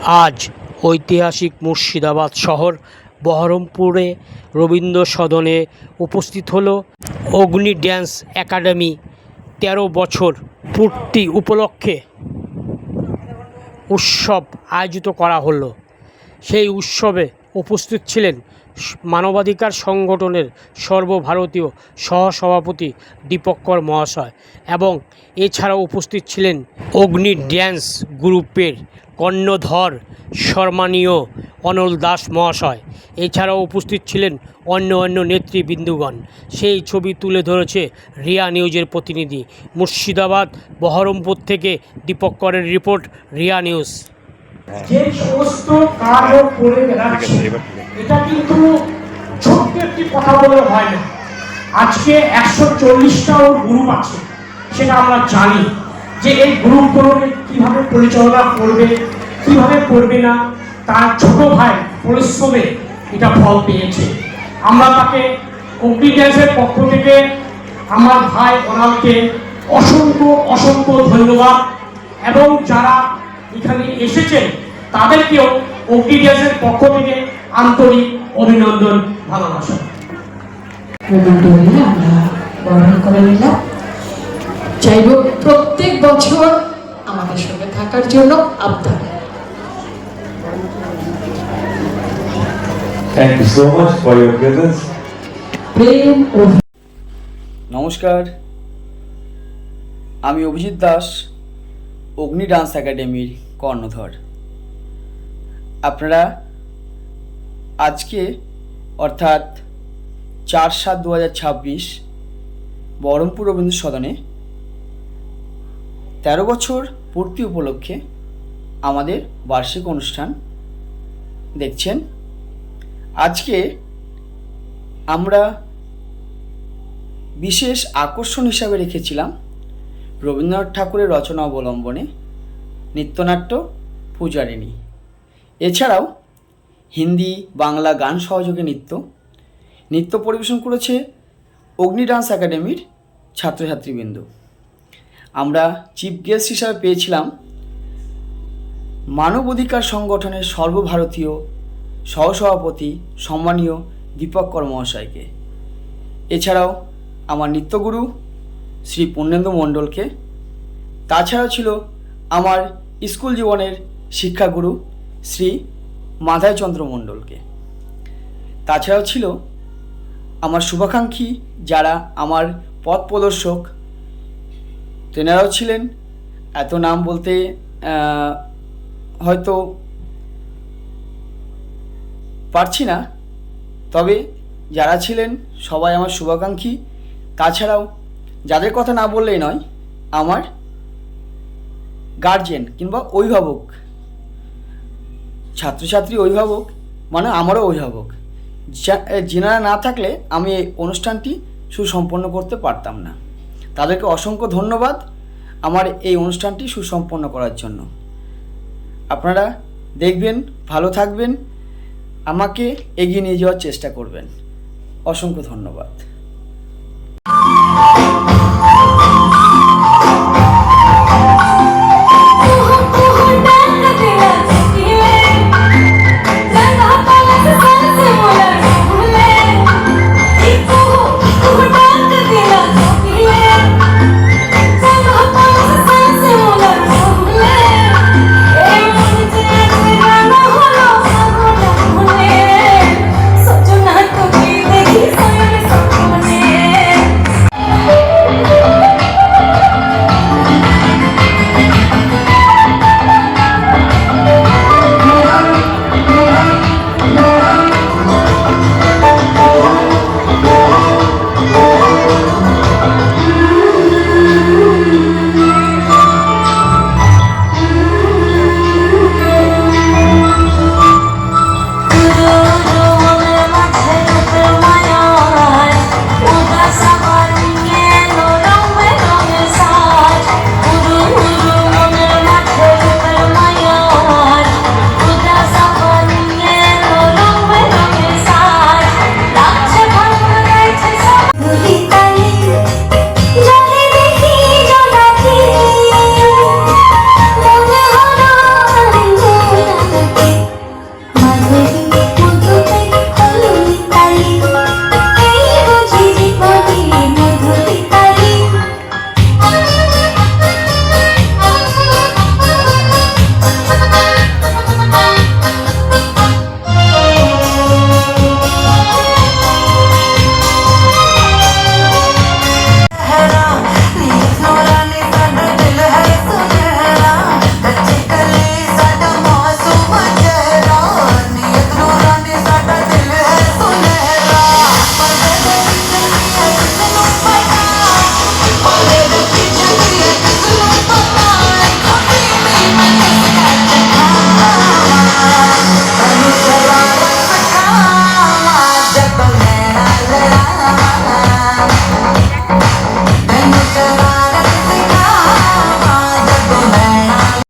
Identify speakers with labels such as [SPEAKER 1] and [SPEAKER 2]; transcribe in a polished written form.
[SPEAKER 1] আজ ঐতিহাসিক মুর্শিদাবাদ শহর বহরমপুরে রবীন্দ্র সদনে উপস্থিত হলো অগ্নি ড্যান্স একাডেমি ১৩ বছর পূর্তি উপলক্ষে উৎসব আয়োজিত করা হলো। সেই উৎসবে উপস্থিত ছিলেন মানবাধিকার সংগঠনের সর্বভারতীয় সহসভাপতি দীপঙ্কর মহাশয় এবং এছাড়াও উপস্থিত ছিলেন অগ্নি ড্যান্স গ্রুপের কর্ণধর সম্মানীয় অনল দাস মহাশয়। এছাড়াও উপস্থিত ছিলেন অন্য নেতৃবৃন্দগণ। সেই ছবি তুলে ধরেছে রিয়া নিউজের প্রতিনিধি। মুর্শিদাবাদ বহরমপুর থেকে দীপঙ্করের রিপোর্ট, রিয়া নিউজ।
[SPEAKER 2] যে সমস্ত কাজ করে বেড়াচ্ছে এটা কিন্তু ছোট্ট একটি কথা বলে হয় না। আজকে 140টাও গ্রুপ আছে, সেটা আমরা জানি যে এই গ্রুপগুলোকে কিভাবে পরিচালনা করবে, কিভাবে করবে না, তার ছোট ভাই পরিশ্রমে এটা ফল পেয়েছে। আমরা তাকে অগ্নি ড্যান্সের পক্ষ থেকে আমার ভাই অনালকে অসংখ্য ধন্যবাদ এবং যারা এখানে এসেছেন তাদেরকেও অগ্নি ড্যান্সের পক্ষ থেকে আন্তরিক অভিনন্দন, ভালোবাসা।
[SPEAKER 3] আমরা বরণ করে নিলাম। চাইব প্রত্যেক বছর আমাদের সঙ্গে থাকার জন্য আবদার।
[SPEAKER 4] Thank you so much for your presence.
[SPEAKER 5] নমস্কার, আমি অভিজিৎ দাস, অগ্নি ডান্স একাডেমির কর্ণধর। আপনারা আজকে অর্থাৎ 4/7/2026 বহরমপুর রবীন্দ্র সদনে 13 বছর পূর্তি উপলক্ষে আমাদের বার্ষিক অনুষ্ঠান দেখছেন। আজকে আমরা বিশেষ আকর্ষণ হিসাবে রেখেছিলাম রবীন্দ্রনাথ ঠাকুরের রচনা অবলম্বনে নৃত্যনাট্য পূজারিণী। এছাড়াও হিন্দি বাংলা গান সহযোগে নৃত্য পরিবেশন করেছে অগ্নি ডান্স একাডেমির ছাত্রছাত্রীবৃন্দ। আমরা চিফ গেস্ট হিসাবে পেয়েছিলাম মানবাধিকার সংগঠনের সর্বভারতীয় সহসভাপতি সম্মানীয় দীপঙ্কর মহাশয়কে। এছাড়াও আমার নৃত্যগুরু শ্রী পূর্ণেন্দু মণ্ডলকে। তাছাড়াও ছিল আমার স্কুল জীবনের শিক্ষাগুরু শ্রী মাধাইচন্দ্র মণ্ডলকে। তাছাড়াও ছিল আমার শুভাকাঙ্ক্ষী যারা আমার পথ প্রদর্শক, তেনারাও ছিলেন। এত নাম বলতে হয়তো পারছি না, তবে যারা ছিলেন সবাই আমার শুভাকাঙ্ক্ষী। তাছাড়াও যাদের কথা না বললেই নয়, আমার গার্জেন কিংবা অভিভাবক, ছাত্রছাত্রী অভিভাবক মানে আমারও অভিভাবক, যিনারা না থাকলে আমি এই অনুষ্ঠানটি সুসম্পন্ন করতে পারতাম না। তাদেরকে অসংখ্য ধন্যবাদ আমার এই অনুষ্ঠানটি সুসম্পন্ন করার জন্য। আপনারা দেখবেন, ভালো থাকবেন, আমাকে এগিয়ে নিয়ে যাওয়ার চেষ্টা করবেন। অসংখ্য ধন্যবাদ।